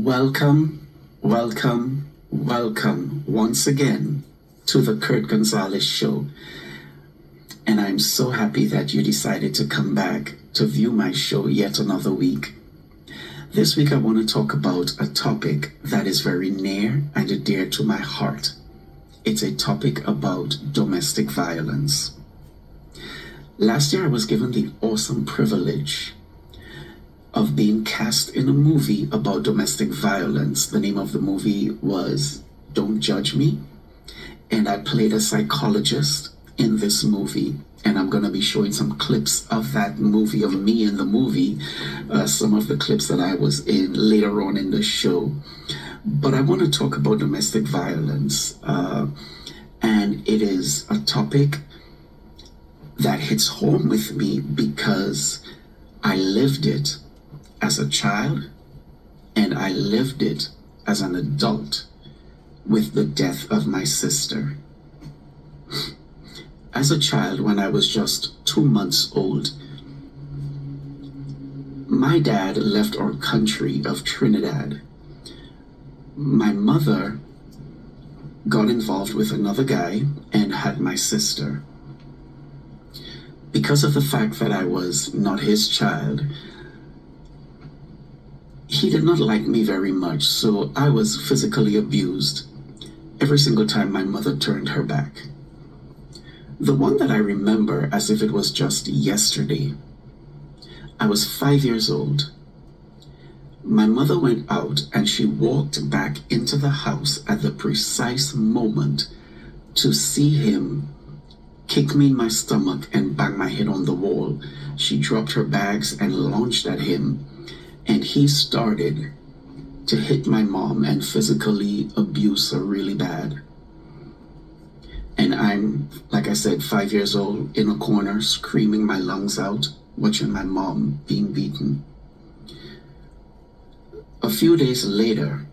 Welcome, welcome once again to the Kirt Gonzales show. And I'm so happy that you decided to come back to view my show yet another week. This week I want to talk about a topic that is very near and dear to my heart. It's a topic about domestic violence. Last year I was given the awesome privilege of being cast in a movie about domestic violence. The name of the movie was Don't Judge Me, and I played a psychologist in this movie, and I'm going to be showing some clips of that movie, of me in the movie, some of the clips that I was in later on in the show. But I want to talk about domestic violence, and it is a topic that hits home with me because I lived it as a child, and I lived it as an adult with the death of my sister. As a child, when I was just 2 months old, my dad left our country of Trinidad. My mother got involved with another guy and had my sister. Because of the fact that I was not his child, he did not like me very much, so I was physically abused every single time my mother turned her back. The one that I remember as if it was just yesterday, I was 5 years old. My mother went out and she walked back into the house at the precise moment to see him kick me in my stomach and bang my head on the wall. She dropped her bags and launched at him, and he started to hit my mom and physically abuse her really bad. And I'm, like I said, 5 years old in a corner, screaming my lungs out, watching my mom being beaten. A few days later,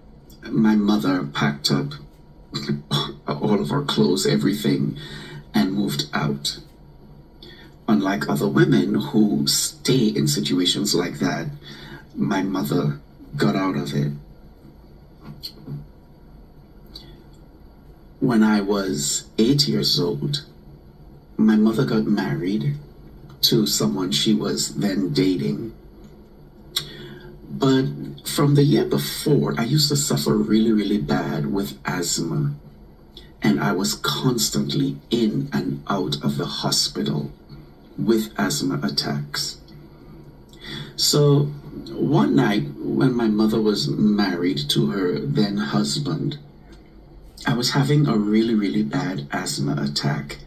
my mother packed up all of our clothes, everything, and moved out. Unlike other women who stay in situations like that, my mother got out of it. When I was 8 years old, my mother got married to someone she was then dating. But from the year before, I used to suffer really bad with asthma, and I was constantly in and out of the hospital with asthma attacks. So one night when my mother was married to her then husband, I was having a really bad asthma attack,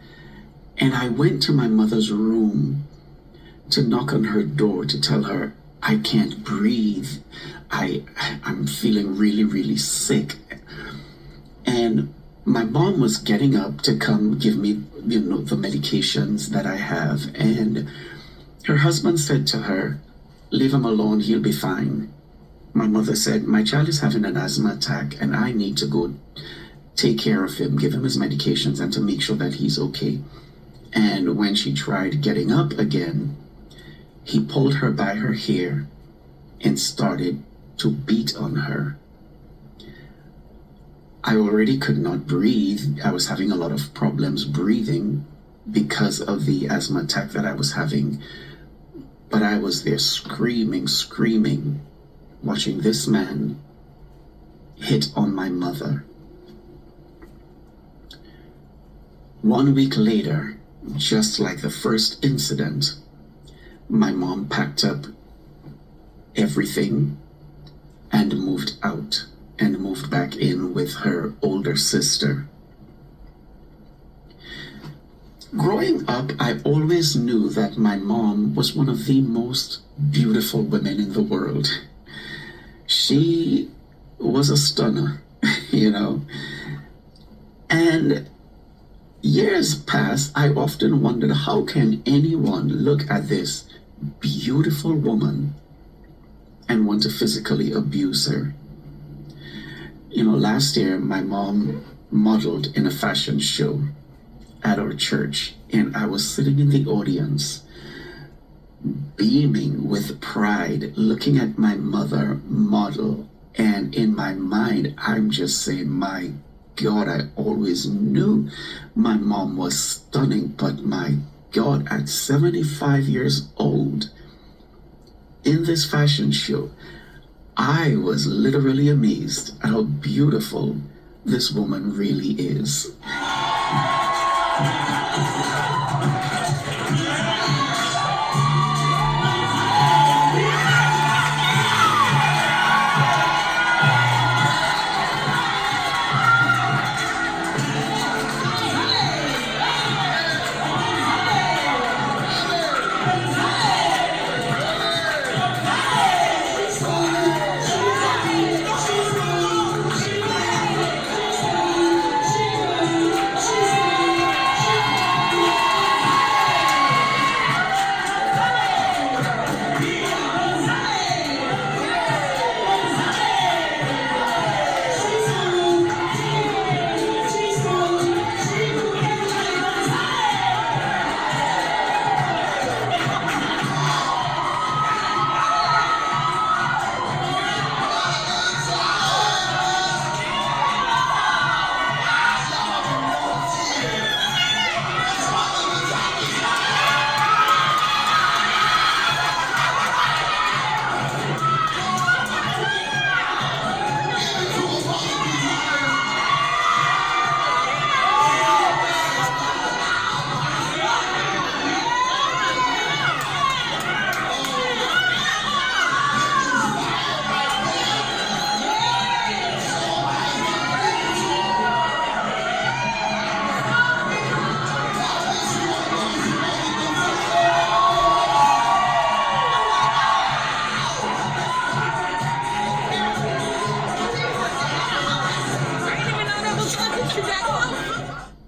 and I went to my mother's room to knock on her door to tell her I can't breathe. I'm feeling really sick. And my mom was getting up to come give me, the medications that I have, and her husband said to her, "Leave him alone, he'll be fine." My mother said, "My child is having an asthma attack and I need to go take care of him, give him his medications, and to make sure that he's okay." And when she tried getting up again, he pulled her by her hair and started to beat on her. I already could not breathe. I was having a lot of problems breathing because of the asthma attack that I was having. But I was there screaming, watching this man hit on my mother. 1 week later, just like the first incident, my mom packed up everything and moved out and moved back in with her older sister. Growing up, I always knew that my mom was one of the most beautiful women in the world. She was a stunner, And years past, I often wondered, how can anyone look at this beautiful woman and want to physically abuse her? Last year, my mom modeled in a fashion show at our church, and I was sitting in the audience, beaming with pride, looking at my mother model And in my mind, I'm just saying, my God, I always knew my mom was stunning, but my God, at 75 years old, in this fashion show, I was literally amazed at how beautiful this woman really is.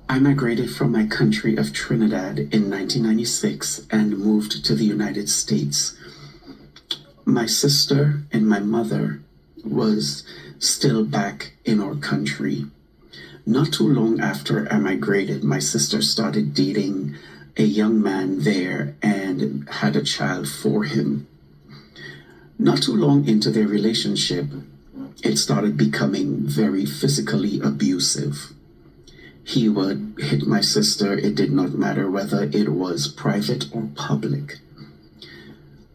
I migrated from my country of Trinidad in 1996 and moved to the United States. My sister and my mother was still back in our country. Not too long after I migrated, my sister started dating a young man there and had a child for him. Not too long into their relationship, it started becoming very physically abusive. He would hit my sister. It did not matter whether it was private or public.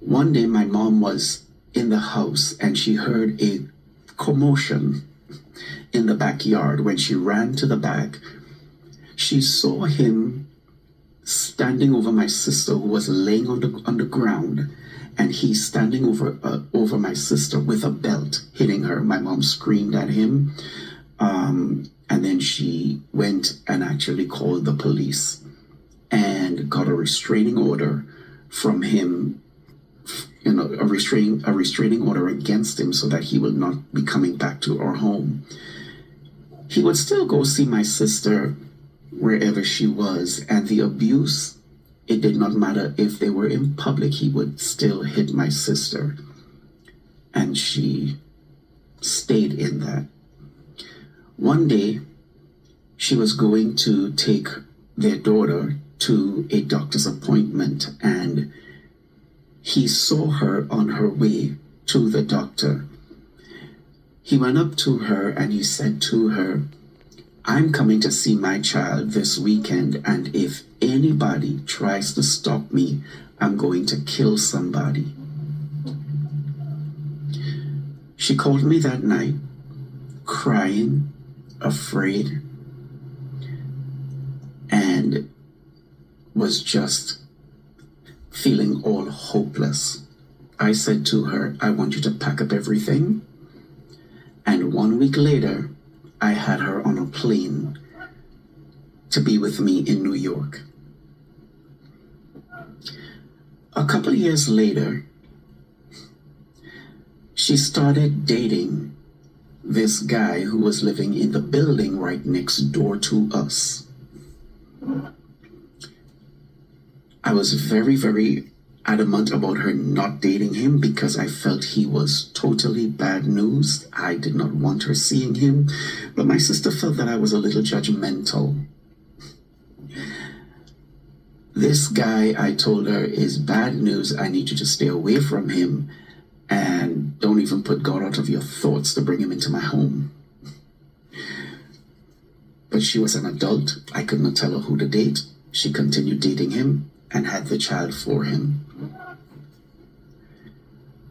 One day my mom was in the house and she heard a commotion in the backyard. When she ran to the back, she saw him standing over my sister, who was laying on the ground, and he standing over my sister with a belt, hitting her. My mom screamed at him. And then she went and actually called the police and got a restraining order from him, a restraining order against him so that he will not be coming back to our home. He would still go see my sister wherever she was, and the abuse, it did not matter if they were in public, he would still hit my sister. And she stayed in that. One day, she was going to take their daughter to a doctor's appointment, and he saw her on her way to the doctor. He went up to her and he said to her, "I'm coming to see my child this weekend, and if anybody tries to stop me, I'm going to kill somebody." She called me that night, crying, afraid, and was just feeling all hopeless. I said to her, "I want you to pack up everything." And 1 week later, I had her on a plane to be with me in New York. A couple of years later, she started dating this guy who was living in the building right next door to us. I was very, very adamant about her not dating him because I felt he was totally bad news. I did not want her seeing him, but my sister felt that I was a little judgmental. This guy, I told her, is bad news. I need you to stay away from him. And don't even put God out of your thoughts to bring him into my home. But she was an adult. I could not tell her who to date. She continued dating him and had the child for him.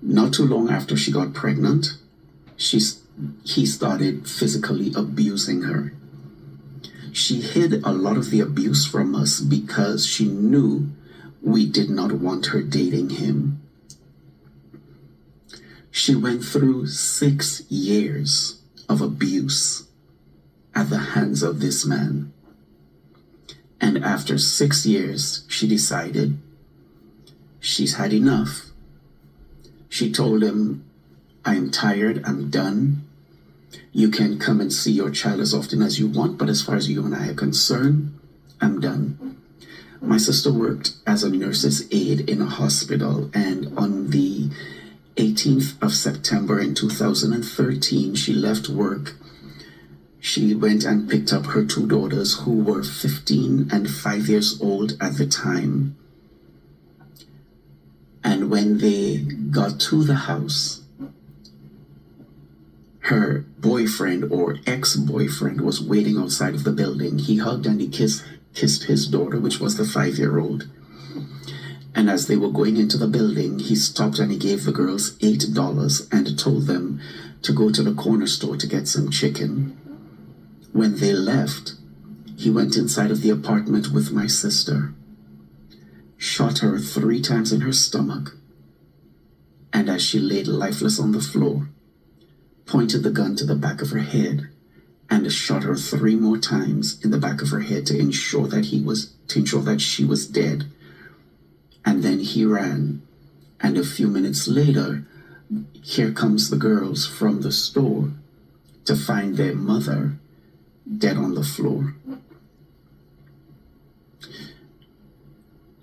Not too long after she got pregnant, he started physically abusing her. She hid a lot of the abuse from us because she knew we did not want her dating him. She went through 6 years of abuse at the hands of this man. And after 6 years, she decided she's had enough. She told him, I'm tired, I'm done. You can come and see your child as often as you want, but as far as you and I are concerned, I'm done. My sister worked as a nurse's aide in a hospital, and on the 18th of September in 2013, she left work. She went and picked up her 2 daughters who were 15 and 5 years old at the time. And when they got to the house, her boyfriend or ex-boyfriend was waiting outside of the building. He hugged and he kissed his daughter, which was the 5-year-old. And as they were going into the building, he stopped and he gave the girls $8 and told them to go to the corner store to get some chicken. When they left, he went inside of the apartment with my sister, shot her 3 times in her stomach, and as she laid lifeless on the floor, pointed the gun to the back of her head and shot her 3 more times in the back of her head to ensure that she was dead. And then he ran. And a few minutes later, here comes the girls from the store to find their mother dead on the floor.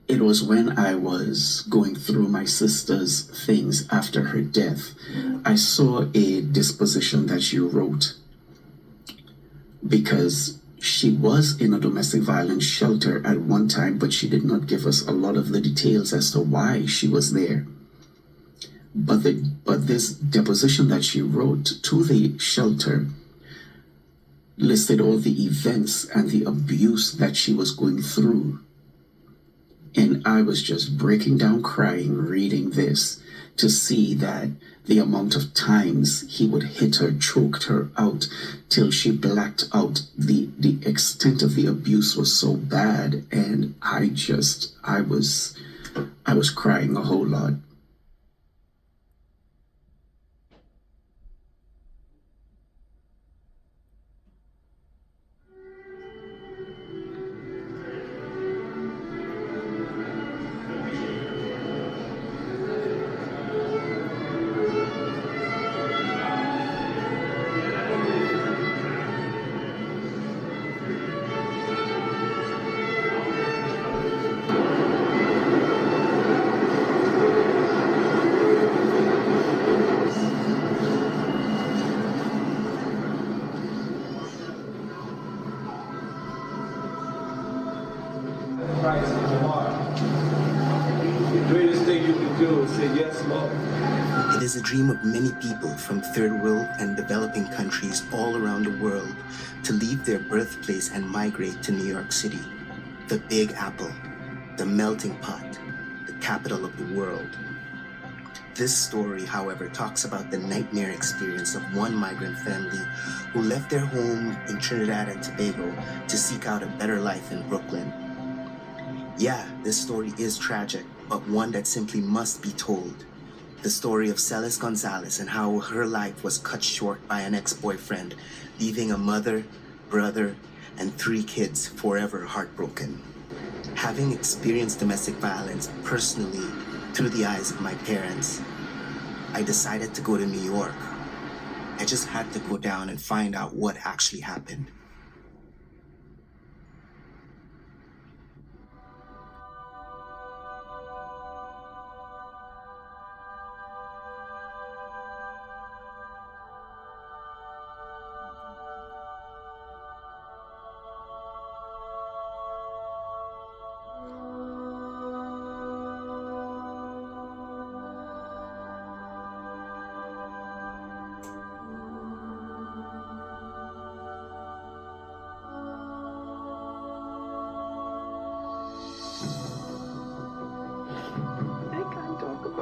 It was when I was going through my sister's things after her death, I saw a disposition that she wrote, because she was in a domestic violence shelter at one time, but she did not give us a lot of the details as to why she was there. But this deposition that she wrote to the shelter listed all the events and the abuse that she was going through. And I was just breaking down crying reading this to see that the amount of times he would hit her, choked her out till she blacked out. The extent of the abuse was so bad, and I was crying a whole lot. Christ in your heart. The greatest thing you can do is say, yes, Lord. It is a dream of many people from third world and developing countries all around the world to leave their birthplace and migrate to New York City, the Big Apple, the melting pot, the capital of the world. This story, however, talks about the nightmare experience of one migrant family who left their home in Trinidad and Tobago to seek out a better life in Brooklyn. Yeah, this story is tragic, but one that simply must be told. The story of Kirt Gonzales and how her life was cut short by an ex-boyfriend, leaving a mother, brother, and 3 kids forever heartbroken. Having experienced domestic violence personally through the eyes of my parents, I decided to go to New York. I just had to go down and find out what actually happened.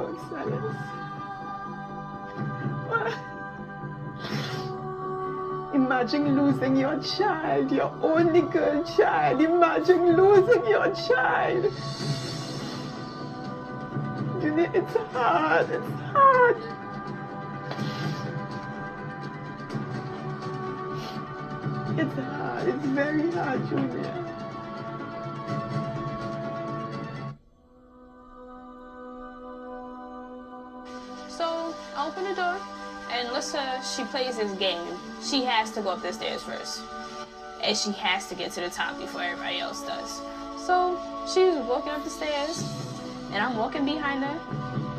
Gonzales. Imagine losing your child, your only girl child. Imagine losing your child. It's hard, it's hard. It's hard, it's very hard, Junior. So I open the door, and Lissa, she plays this game. She has to go up the stairs first, and she has to get to the top before everybody else does. So she's walking up the stairs, and I'm walking behind her,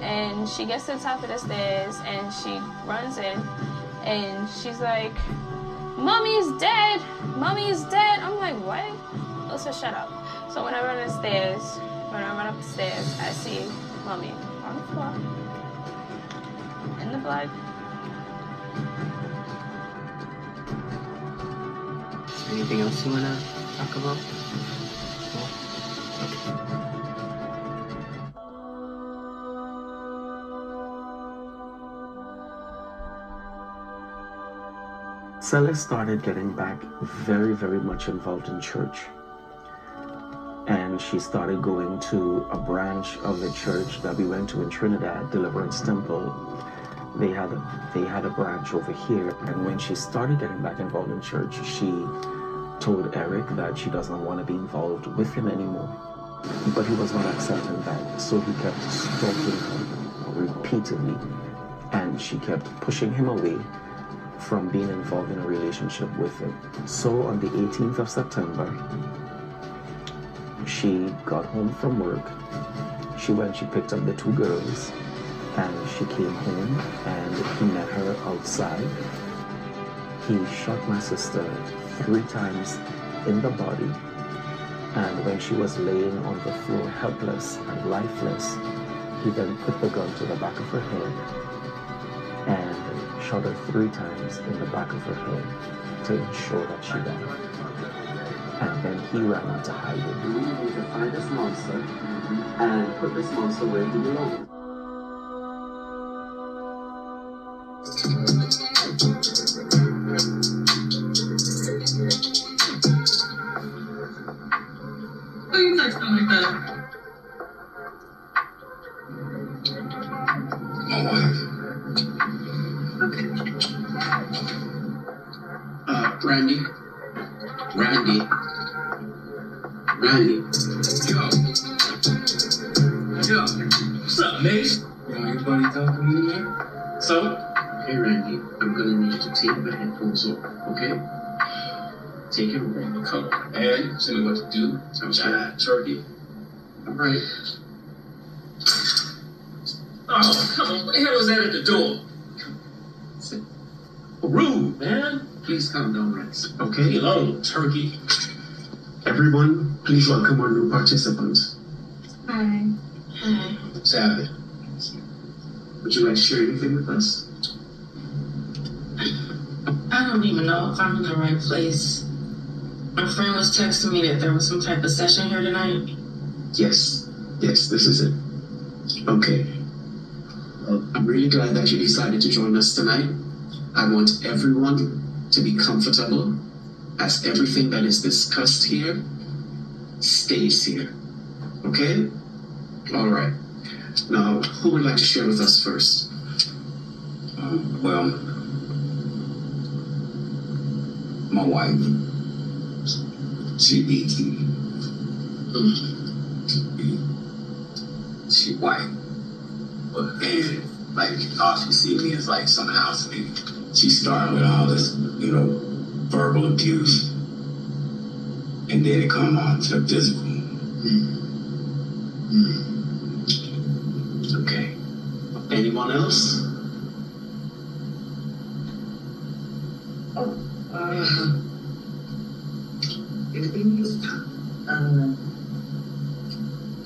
and she gets to the top of the stairs, and she runs in, and she's like, "Mommy's dead! Mommy's dead!" I'm like, "What?" Lissa, shut up. So when I run upstairs, I see Mommy on the floor, in the blood. Anything else you wanna talk about? No? Okay. Celeste started getting back very, very much involved in church. And she started going to a branch of the church that we went to in Trinidad, Deliverance Temple. They had a branch over here, and when she started getting back involved in church, she told Eric that she doesn't want to be involved with him anymore. But he was not accepting that, so he kept stalking her repeatedly, and she kept pushing him away from being involved in a relationship with him. So on the 18th of September, she got home from work. She picked up the two girls, and she came home, and he met her outside. He shot my sister 3 times in the body, and when she was laying on the floor helpless and lifeless, he then put the gun to the back of her head and shot her 3 times in the back of her head to ensure that she died. And then he ran into hiding. We need to find this monster and put this monster where he belongs. Who you texting like that? My wife. Okay. Randy. Yo, what's up, Mace? You know anybody talking to you, man? So? Hey, Randy, I'm gonna need you to take the headphones off, okay? Take it away. Come on, man. Tell me what to do. Turkey. All right. Oh, come on. What the hell is that at the door? Sit. Rude, man. Please calm down, Rex. Leave Okay? me alone, turkey. Everyone, please welcome our new participants. Hi. Hi. What's happening? Would you like to share anything with us? I don't even know if I'm in the right place. My friend was texting me that there was some type of session here tonight. Yes, this is it. Okay. Well, I'm really glad that you decided to join us tonight. I want everyone to be comfortable, as everything that is discussed here stays here. Okay? All right. Now, who would like to share with us first? Well, my wife, she beats me. She white, and like all she see me is like some house nigga. She started with all this, verbal abuse, and then it come on to the physical. Okay. Anyone else?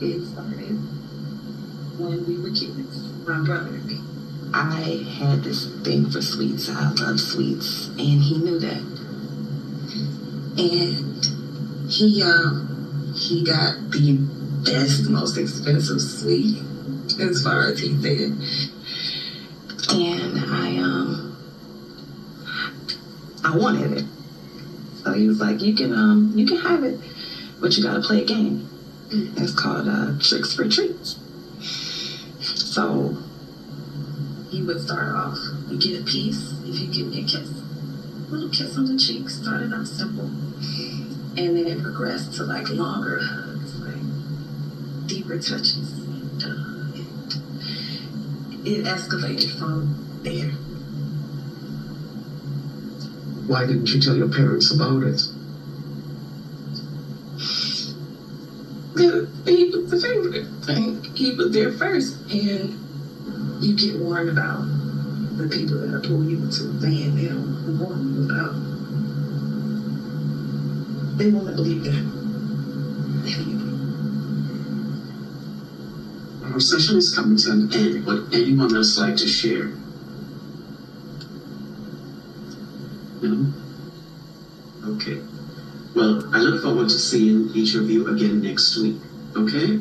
It started when we were kids. My brother, I had this thing for sweets. I love sweets, and he knew that. And he got the best, most expensive sweet as far as he said. And I wanted it. So he was like, you can have it, but you gotta play a game. It's called Tricks for Treats. So he would start off, you get a piece if you give me a kiss. A little kiss on the cheek, started off simple. And then it progressed to like longer hugs, like deeper touches. It escalated from there. Why didn't you tell your parents about it? He was the favorite thing. He was there first, and you get warned about the people that pull you into a van. They don't warn you about. They want to believe that. Our session is coming to an end. Would anyone else like to share? No? Okay. Well, I look forward to seeing each of you again next week. Okay?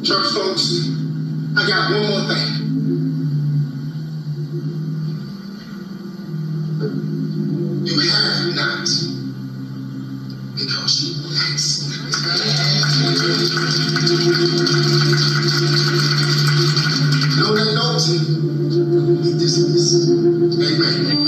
Church folks, I got one more thing. You have not because you asked. No, that don't be dismissed. Amen.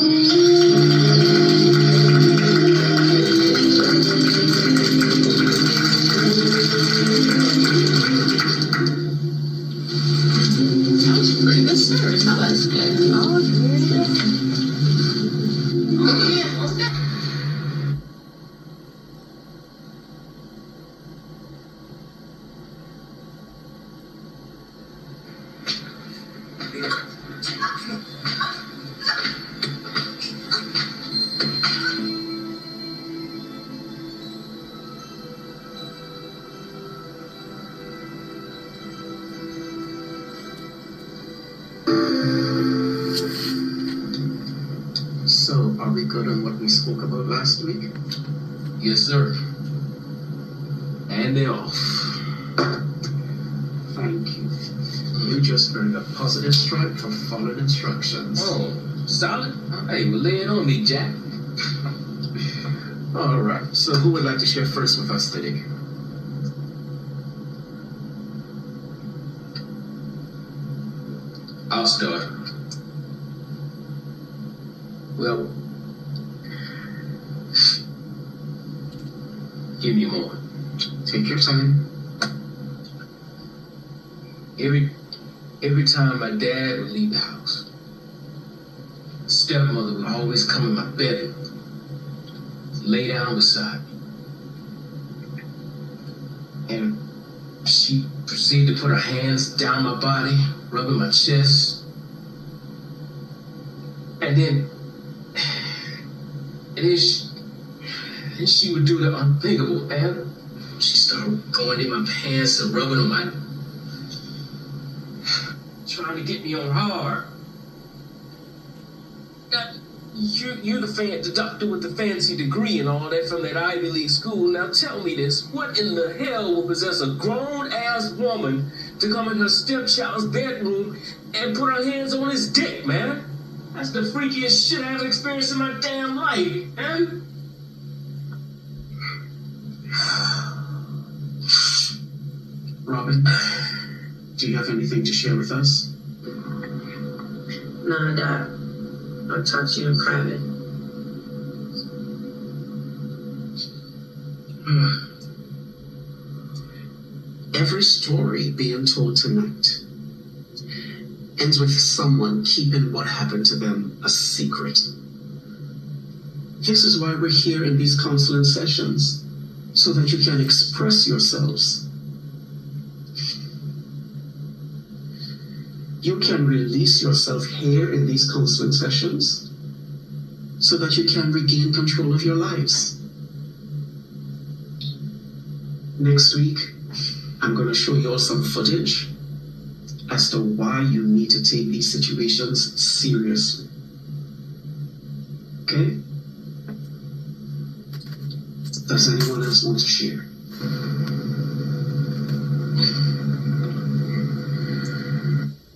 So, are we good on what we spoke about last week? Yes, sir. And they're off. Thank you. You just earned a positive strike for following instructions. Oh, solid. Hey, well, lay it on me, Jack. Alright, so who would like to share first with us today? I'll start. Well, give me a moment. Take your time. Every time my dad would leave the house, stepmother would always come in my bed and lay down beside me. And she proceeded to put her hands down my body, rubbing my chest. And then she would do the unthinkable, man. She started going in my pants and rubbing on my, trying to get me on hard. Now, you're the doctor with the fancy degree and all that from that Ivy League school. Now tell me this, what in the hell will possess a grown-ass woman to come in her stepchild's bedroom and put her hands on his dick, man? That's the freakiest shit I ever experienced in my damn life, man. Robin, do you have anything to share with us? Nah, Doc. I'll talk to you in private. Every story being told tonight ends with someone keeping what happened to them a secret. This is why we're here in these counseling sessions, so that you can express yourselves. You can release yourself here in these counseling sessions so that you can regain control of your lives. Next week, I'm going to show you all some footage as to why you need to take these situations seriously. Okay? Does anyone else want to share?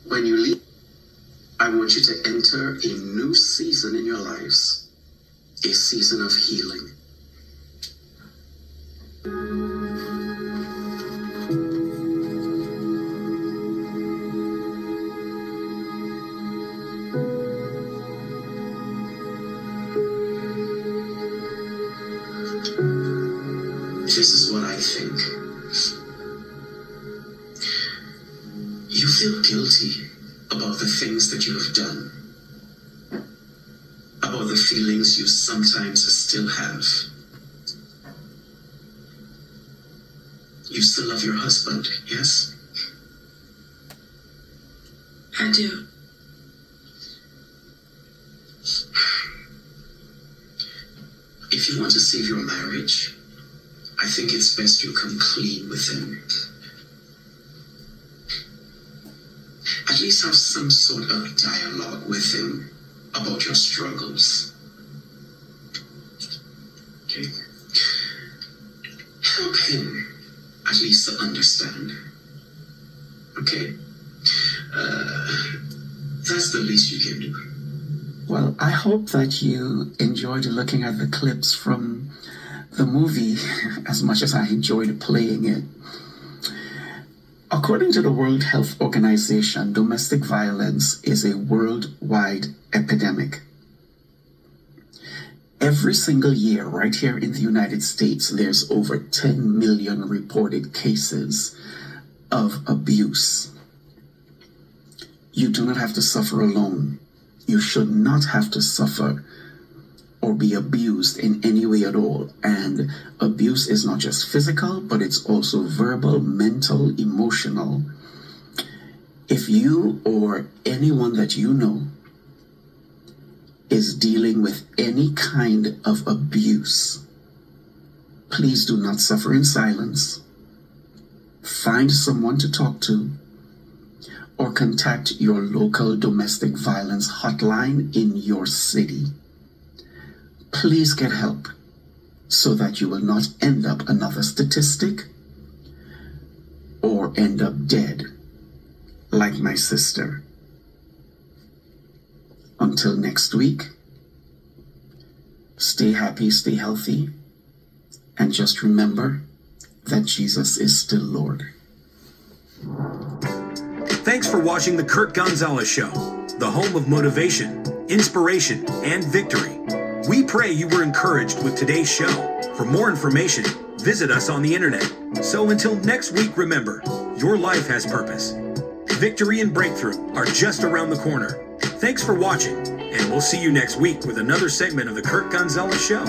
When you leave, I want you to enter a new season in your lives, a season of healing. This is what I think. You feel guilty about the things that you have done, about the feelings you sometimes still have. You still love your husband, yes? I do. If you want to save your marriage, I think it's best you come clean with him. At least have some sort of dialogue with him about your struggles. Okay? Help him at least to understand. Okay? That's the least you can do. Well, I hope that you enjoyed looking at the clips from the movie as much as I enjoyed playing it. According to the World Health Organization, domestic violence is a worldwide epidemic. Every single year, right here in the United States, there's over 10 million reported cases of abuse. You do not have to suffer alone. You should not have to suffer or be abused in any way at all. And abuse is not just physical, but it's also verbal, mental, emotional. If you or anyone that you know is dealing with any kind of abuse, please do not suffer in silence. Find someone to talk to, or contact your local domestic violence hotline in your city. Please get help so that you will not end up another statistic or end up dead like my sister. Until next week, stay happy, stay healthy, and just remember that Jesus is still Lord. Thanks for watching The Kirt Gonzales Show, the home of motivation, inspiration, and victory. We pray you were encouraged with today's show. For more information, visit us on the internet. So until next week, remember, your life has purpose. Victory and breakthrough are just around the corner. Thanks for watching, and we'll see you next week with another segment of The Kirt Gonzales Show.